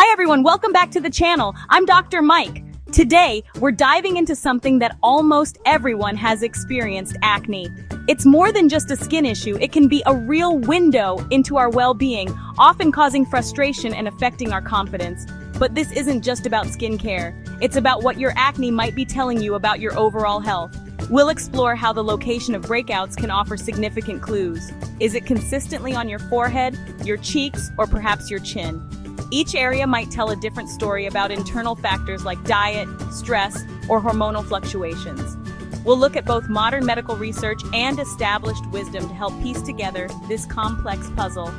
Hi everyone, welcome back to the channel. I'm Dr. Mike. Today, we're diving into something that almost everyone has experienced: acne. It's more than just a skin issue, it can be a real window into our well-being, often causing frustration and affecting our confidence. But this isn't just about skincare. It's about what your acne might be telling you about your overall health. We'll explore how the location of breakouts can offer significant clues. Is it consistently on your forehead, your cheeks, or perhaps your chin? Each area might tell a different story about internal factors like diet, stress, or hormonal fluctuations. We'll look at both modern medical research and established wisdom to help piece together this complex puzzle.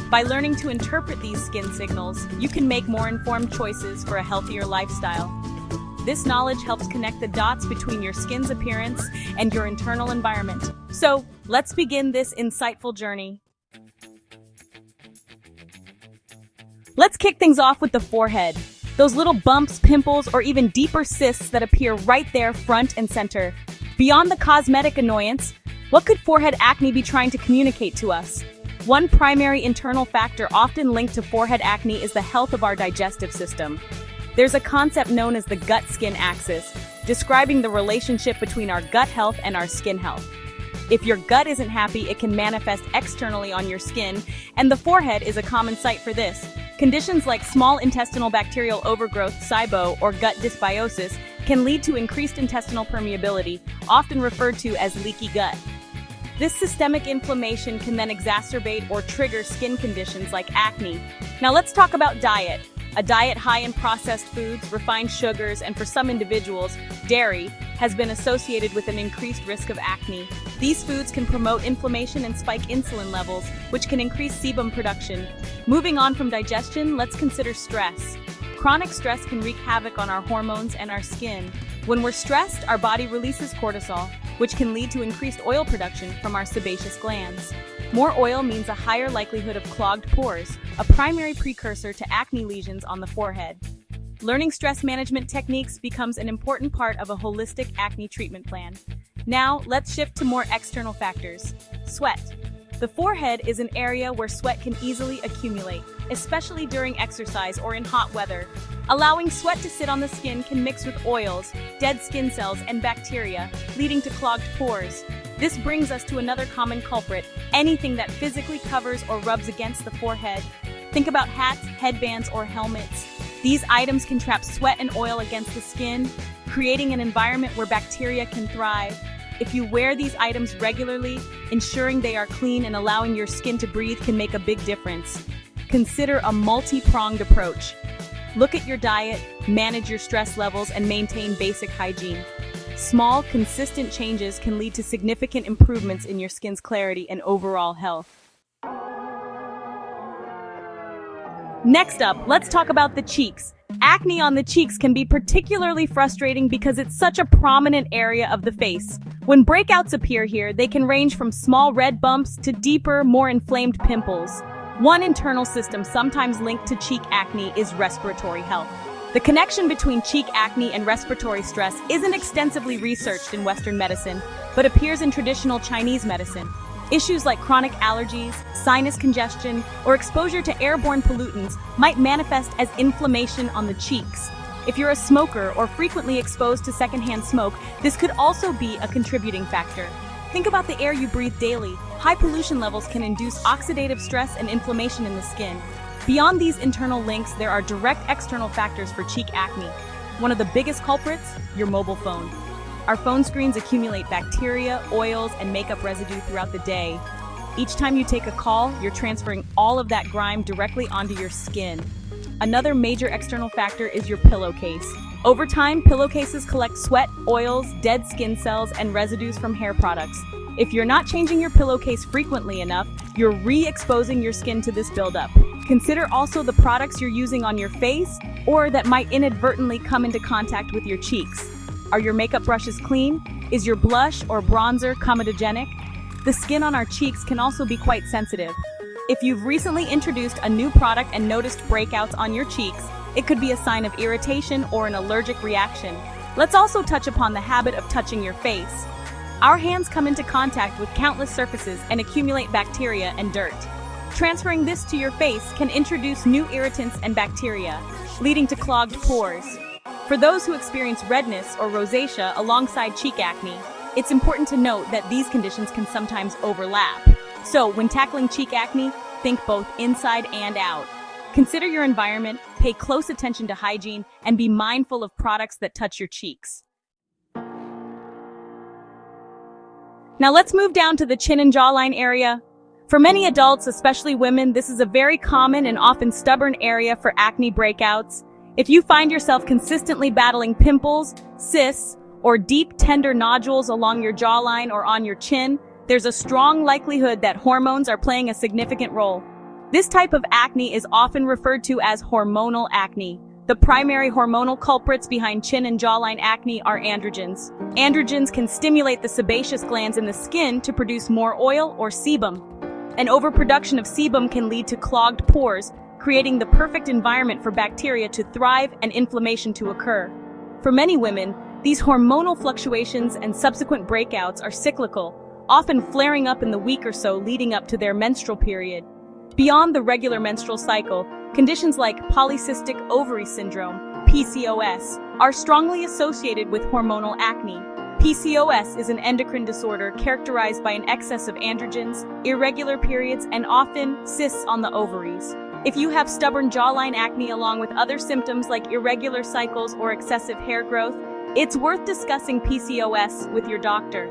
By learning to interpret these skin signals, you can make more informed choices for a healthier lifestyle. This knowledge helps connect the dots between your skin's appearance and your internal environment. So, let's begin this insightful journey. Let's kick things off with the forehead. Those little bumps, pimples, or even deeper cysts that appear right there front and center. Beyond the cosmetic annoyance, what could forehead acne be trying to communicate to us? One primary internal factor often linked to forehead acne is the health of our digestive system. There's a concept known as the gut-skin axis, describing the relationship between our gut health and our skin health. If your gut isn't happy, it can manifest externally on your skin, and the forehead is a common site for this. Conditions like small intestinal bacterial overgrowth, SIBO, or gut dysbiosis can lead to increased intestinal permeability, often referred to as leaky gut. This systemic inflammation can then exacerbate or trigger skin conditions like acne. Now let's talk about diet. A diet high in processed foods, refined sugars, and for some individuals, dairy, has been associated with an increased risk of acne. These foods can promote inflammation and spike insulin levels, which can increase sebum production. Moving on from digestion, let's consider stress. Chronic stress can wreak havoc on our hormones and our skin. When we're stressed, our body releases cortisol, which can lead to increased oil production from our sebaceous glands. More oil means a higher likelihood of clogged pores, a primary precursor to acne lesions on the forehead. Learning stress management techniques becomes an important part of a holistic acne treatment plan. Now, let's shift to more external factors. Sweat. The forehead is an area where sweat can easily accumulate, especially during exercise or in hot weather. Allowing sweat to sit on the skin can mix with oils, dead skin cells, and bacteria, leading to clogged pores. This brings us to another common culprit: anything that physically covers or rubs against the forehead. Think about hats, headbands, or helmets. These items can trap sweat and oil against the skin, creating an environment where bacteria can thrive. If you wear these items regularly, ensuring they are clean and allowing your skin to breathe can make a big difference. Consider a multi-pronged approach. Look at your diet, manage your stress levels, and maintain basic hygiene. Small, consistent changes can lead to significant improvements in your skin's clarity and overall health. Next up, let's talk about the cheeks. Acne on the cheeks can be particularly frustrating because it's such a prominent area of the face. When breakouts appear here, they can range from small red bumps to deeper, more inflamed pimples. One internal system sometimes linked to cheek acne is respiratory health. The connection between cheek acne and respiratory stress isn't extensively researched in Western medicine, but appears in traditional Chinese medicine. Issues like chronic allergies, sinus congestion, or exposure to airborne pollutants might manifest as inflammation on the cheeks. If you're a smoker or frequently exposed to secondhand smoke, this could also be a contributing factor. Think about the air you breathe daily. High pollution levels can induce oxidative stress and inflammation in the skin. Beyond these internal links, there are direct external factors for cheek acne. One of the biggest culprits: your mobile phone. Our phone screens accumulate bacteria, oils, and makeup residue throughout the day. Each time you take a call, you're transferring all of that grime directly onto your skin. Another major external factor is your pillowcase. Over time, pillowcases collect sweat, oils, dead skin cells, and residues from hair products. If you're not changing your pillowcase frequently enough, you're re-exposing your skin to this buildup. Consider also the products you're using on your face or that might inadvertently come into contact with your cheeks. Are your makeup brushes clean? Is your blush or bronzer comedogenic? The skin on our cheeks can also be quite sensitive. If you've recently introduced a new product and noticed breakouts on your cheeks, it could be a sign of irritation or an allergic reaction. Let's also touch upon the habit of touching your face. Our hands come into contact with countless surfaces and accumulate bacteria and dirt. Transferring this to your face can introduce new irritants and bacteria, leading to clogged pores. For those who experience redness or rosacea alongside cheek acne, it's important to note that these conditions can sometimes overlap. So, when tackling cheek acne, think both inside and out. Consider your environment, pay close attention to hygiene, and be mindful of products that touch your cheeks. Now let's move down to the chin and jawline area. For many adults, especially women, this is a very common and often stubborn area for acne breakouts. If you find yourself consistently battling pimples, cysts, or deep, tender nodules along your jawline or on your chin, there's a strong likelihood that hormones are playing a significant role. This type of acne is often referred to as hormonal acne. The primary hormonal culprits behind chin and jawline acne are androgens. Androgens can stimulate the sebaceous glands in the skin to produce more oil or sebum. An overproduction of sebum can lead to clogged pores, creating the perfect environment for bacteria to thrive and inflammation to occur. For many women, these hormonal fluctuations and subsequent breakouts are cyclical, often flaring up in the week or so leading up to their menstrual period. Beyond the regular menstrual cycle, conditions like polycystic ovary syndrome, PCOS, are strongly associated with hormonal acne. PCOS is an endocrine disorder characterized by an excess of androgens, irregular periods, and often cysts on the ovaries. If you have stubborn jawline acne along with other symptoms like irregular cycles or excessive hair growth, it's worth discussing PCOS with your doctor.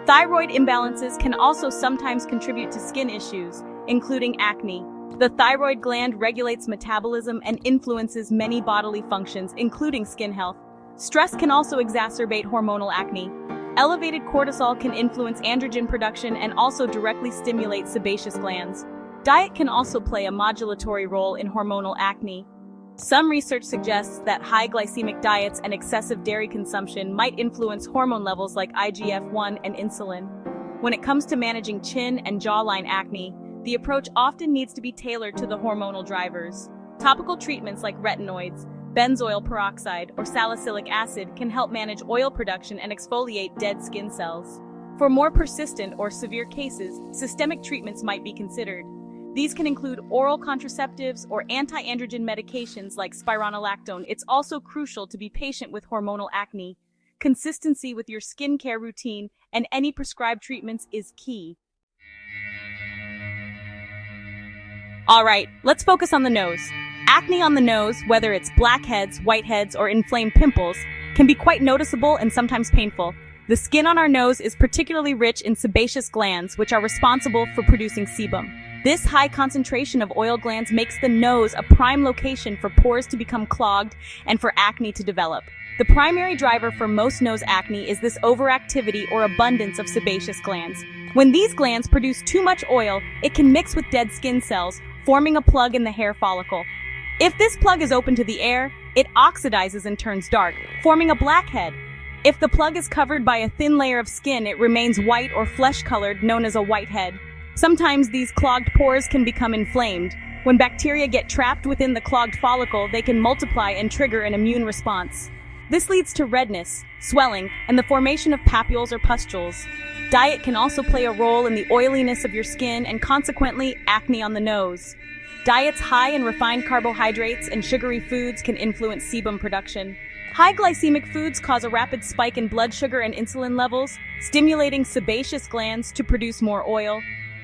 Thyroid imbalances can also sometimes contribute to skin issues, including acne. The thyroid gland regulates metabolism and influences many bodily functions, including skin health. Stress can also exacerbate hormonal acne. Elevated cortisol can influence androgen production and also directly stimulate sebaceous glands. Diet can also play a modulatory role in hormonal acne. Some research suggests that high glycemic diets and excessive dairy consumption might influence hormone levels like IGF-1 and insulin. When it comes to managing chin and jawline acne, the approach often needs to be tailored to the hormonal drivers. Topical treatments like retinoids, benzoyl peroxide, or salicylic acid can help manage oil production and exfoliate dead skin cells. For more persistent or severe cases, systemic treatments might be considered. These can include oral contraceptives or anti-androgen medications like spironolactone. It's also crucial to be patient with hormonal acne. Consistency with your skincare routine and any prescribed treatments is key. All right, let's focus on the nose. Acne on the nose, whether it's blackheads, whiteheads, or inflamed pimples, can be quite noticeable and sometimes painful. The skin on our nose is particularly rich in sebaceous glands, which are responsible for producing sebum. This high concentration of oil glands makes the nose a prime location for pores to become clogged and for acne to develop. The primary driver for most nose acne is this overactivity or abundance of sebaceous glands. When these glands produce too much oil, it can mix with dead skin cells, forming a plug in the hair follicle. If this plug is open to the air, it oxidizes and turns dark, forming a blackhead. If the plug is covered by a thin layer of skin, it remains white or flesh-colored, known as a whitehead. Sometimes these clogged pores can become inflamed. When bacteria get trapped within the clogged follicle, they can multiply and trigger an immune response. This leads to redness, swelling, and the formation of papules or pustules. Diet can also play a role in the oiliness of your skin and consequently acne on the nose. Diets high in refined carbohydrates and sugary foods can influence sebum production. High glycemic foods cause a rapid spike in blood sugar and insulin levels, stimulating sebaceous glands to produce more oil.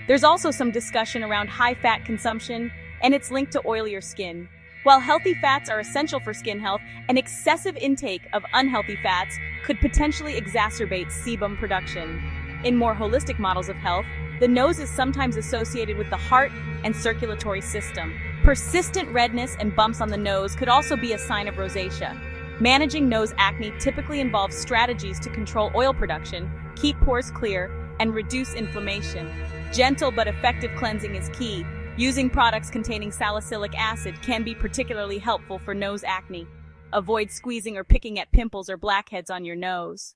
There's also some discussion around high fat consumption and its link to oilier skin. While healthy fats are essential for skin health, an excessive intake of unhealthy fats could potentially exacerbate sebum production. In more holistic models of health, the nose is sometimes associated with the heart and circulatory system. Persistent redness and bumps on the nose could also be a sign of rosacea. Managing nose acne typically involves strategies to control oil production, keep pores clear, and reduce inflammation. Gentle but effective cleansing is key. Using products containing salicylic acid can be particularly helpful for nose acne. Avoid squeezing or picking at pimples or blackheads on your nose.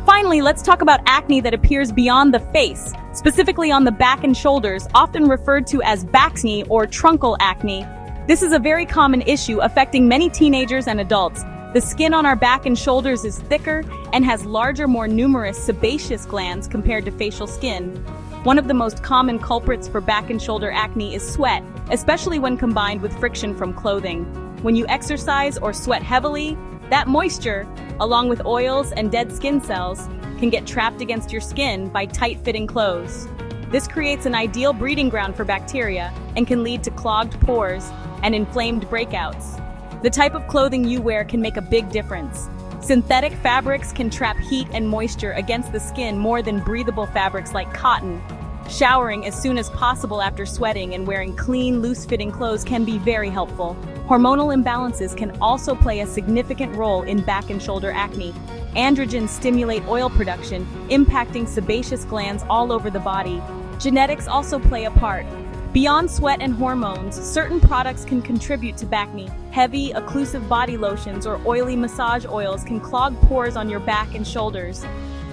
Finally, let's talk about acne that appears beyond the face, specifically on the back and shoulders, often referred to as Bacne or truncal acne. This is a very common issue affecting many teenagers and adults. The skin on our back and shoulders is thicker and has larger, more numerous sebaceous glands compared to facial skin. One of the most common culprits for back and shoulder acne is sweat, especially when combined with friction from clothing. When you exercise or sweat heavily, that moisture, along with oils and dead skin cells, can get trapped against your skin by tight-fitting clothes. This creates an ideal breeding ground for bacteria and can lead to clogged pores and inflamed breakouts. The type of clothing you wear can make a big difference. Synthetic fabrics can trap heat and moisture against the skin more than breathable fabrics like cotton. Showering as soon as possible after sweating and wearing clean, loose-fitting clothes can be very helpful. Hormonal imbalances can also play a significant role in back and shoulder acne. Androgens stimulate oil production, impacting sebaceous glands all over the body. Genetics also play a part. Beyond sweat and hormones, certain products can contribute to Bacne. Heavy, occlusive body lotions or oily massage oils can clog pores on your back and shoulders.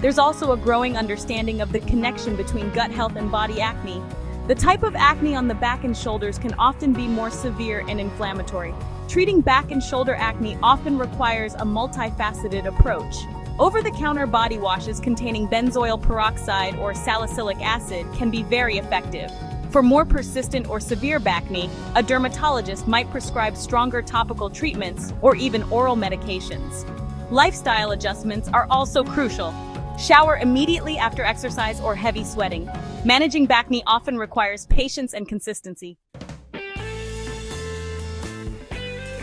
There's also a growing understanding of the connection between gut health and body acne. The type of acne on the back and shoulders can often be more severe and inflammatory. Treating back and shoulder acne often requires a multifaceted approach. Over-the-counter body washes containing benzoyl peroxide or salicylic acid can be very effective. For more persistent or severe Bacne, a dermatologist might prescribe stronger topical treatments or even oral medications. Lifestyle adjustments are also crucial. Shower immediately after exercise or heavy sweating. Managing Bacne often requires patience and consistency.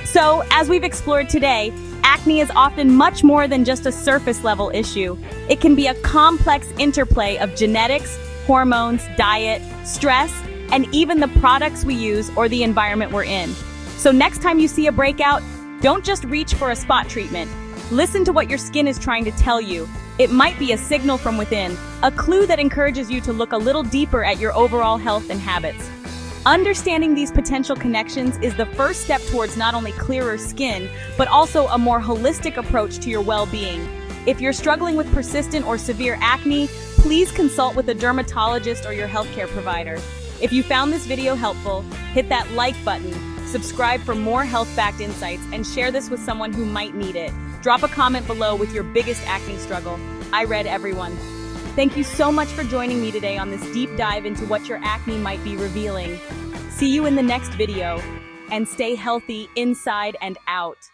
So, as we've explored today, acne is often much more than just a surface-level issue. It can be a complex interplay of genetics, hormones, diet, stress, and even the products we use or the environment we're in. So next time you see a breakout, don't just reach for a spot treatment. Listen to what your skin is trying to tell you. It might be a signal from within, a clue that encourages you to look a little deeper at your overall health and habits. Understanding these potential connections is the first step towards not only clearer skin, but also a more holistic approach to your well-being. If you're struggling with persistent or severe acne, please consult with a dermatologist or your healthcare provider. If you found this video helpful, hit that like button, subscribe for more health-backed insights, and share this with someone who might need it. Drop a comment below with your biggest acne struggle. I read everyone. Thank you so much for joining me today on this deep dive into what your acne might be revealing. See you in the next video, and stay healthy inside and out.